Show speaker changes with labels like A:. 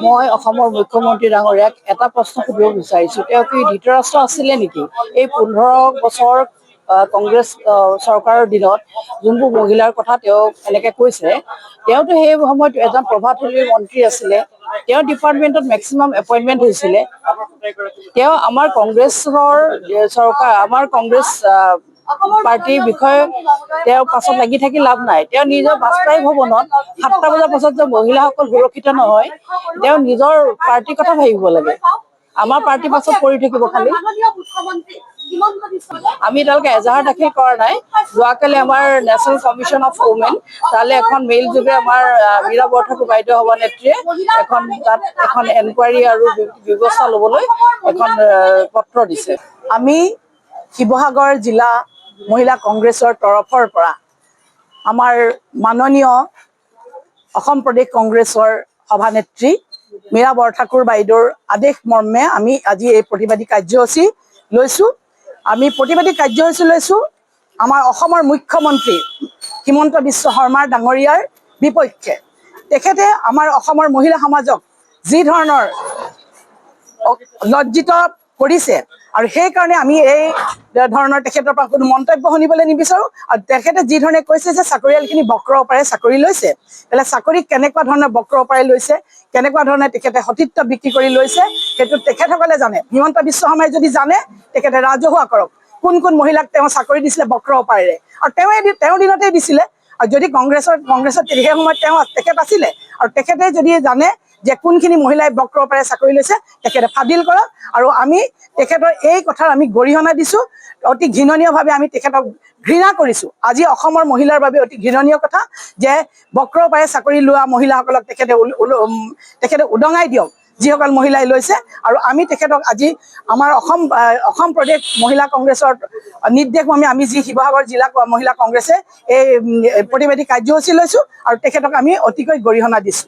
A: মই অসমৰ মুখ্যমন্ত্ৰী ডাঙৰীয়াক এটা প্ৰশ্ন সুধিব বিচাৰিছো, তেওঁ কি ধৃতৰাষ্ট্ৰ আছিলে নেকি? এই 15 বছৰ কংগ্ৰেছ চৰকাৰৰ দিনত যোনবোৰ মহিলাৰ কথা তেওঁ এনেকে কৈছে, তেওঁতো সেই সময়ত এজন প্ৰভাৱশালী মন্ত্ৰী আছিলে। তেওঁৰ ডিপাৰ্টমেণ্টত মেক্সিমাম এপইণ্টমেণ্ট হৈছিলে। তেওঁ আমাৰ কংগ্ৰেছৰ চৰকাৰ, আমাৰ কংগ্ৰেছ পাৰ্টিৰ বিষয়ে তেওঁ পাছত লাগি থাকি লাভ নাই। তেওঁ নিজৰ বাজপেয়ী ভৱনত 7টা বজাৰ পাছত যে মহিলাসকল সুৰক্ষিত নহয়, তেওঁ নিজৰ পাৰ্টিৰ কথা ভাবিব লাগে। আমাৰ পাৰ্টিৰ পাছত পৰি থাকিব খালি। আমি এতিয়ালৈকে এজাহাৰ দাখিল কৰা নাই। যোৱাকালি আমাৰ নেশ্যনেল কমিশ্যন অফ ওমেন তালৈ এখন মেইল যোগে আমাৰ মীৰা বৰঠাকুৰ বাইদেউ সভানেত্ৰীয়ে এখন এনকুৱাৰী আৰু ব্যৱস্থা ল'বলৈ এখন পত্ৰ দিছে। আমি শিৱসাগৰ জিলা মহিলা কংগ্ৰেছৰ তৰফৰ পৰা আমাৰ মাননীয় অসম প্ৰদেশ কংগ্ৰেছৰ সভানেত্ৰী মীৰা বৰঠাকুৰ বাইদেউৰ আদেশ মৰ্মে আমি আজি এই প্ৰতিবাদী কাৰ্যসূচী লৈছোঁ। আমি প্ৰতিবাদী কাৰ্যসূচী লৈছোঁ আমাৰ অসমৰ মুখ্যমন্ত্ৰী হিমন্ত বিশ্ব শৰ্মাৰ ডাঙৰীয়াৰ বিপক্ষে। তেখেতে আমাৰ অসমৰ মহিলা সমাজক যি ধৰণৰ লজ্জিত কৰিছে, আৰু সেইকাৰণে আমি এই ধৰণৰ তেখেতৰ পৰা কোনো মন্তব্য শুনিবলৈ নিবিচাৰোঁ। আৰু তেখেতে যি ধৰণে কৈছে যে চাকৰিয়ালখিনি বক্ৰ অপাৰে চাকৰি লৈছে, তেতিয়াহ'লে চাকৰি কেনেকুৱা ধৰণৰ বক্ৰ অপাৰে লৈছে, কেনেকুৱা ধৰণে তেখেতে সতীত্ব বিক্ৰী কৰি লৈছে, সেইটো তেখেতসকলে জানে। হিমন্ত বিশ্ব শৰ্মাই যদি জানে, তেখেতে ৰাজহুৱা কৰক কোন কোন মহিলাক তেওঁ চাকৰি দিছিলে বক্ৰ অপাৰেৰে, আৰু তেওঁৰ দিনতেই দিছিলে। আৰু যদি কংগ্ৰেছত সেই সময়ত তেখেত আছিলে, আৰু তেখেতে যদি জানে যে কোনখিনি মহিলাই বক্ৰ অপাৰে চাকৰি লৈছে, তেখেতে ফাদিল কৰক। আৰু আমি তেখেতৰ এই কথাৰ আমি গৰিহণা দিছোঁ। অতি ঘৃণনীয়ভাৱে আমি তেখেতক ঘৃণা কৰিছোঁ। আজি অসমৰ মহিলাৰ বাবে অতি ঘৃণনীয় কথা যে বক্ৰ অপাৰে চাকৰি লোৱা মহিলাসকলক তেখেতে উদঙাই দিয়ক, যিসকল মহিলাই লৈছে। আৰু আমি তেখেতক আজি আমাৰ অসম প্ৰদেশ মহিলা কংগ্ৰেছৰ নিৰ্দেশ মৰ্মে আমি যি শিৱসাগৰ জিলা মহিলা কংগ্ৰেছে এই প্ৰতিবাদী কাৰ্যসূচী লৈছোঁ, আৰু তেখেতক আমি অতিকৈ গৰিহণা দিছোঁ।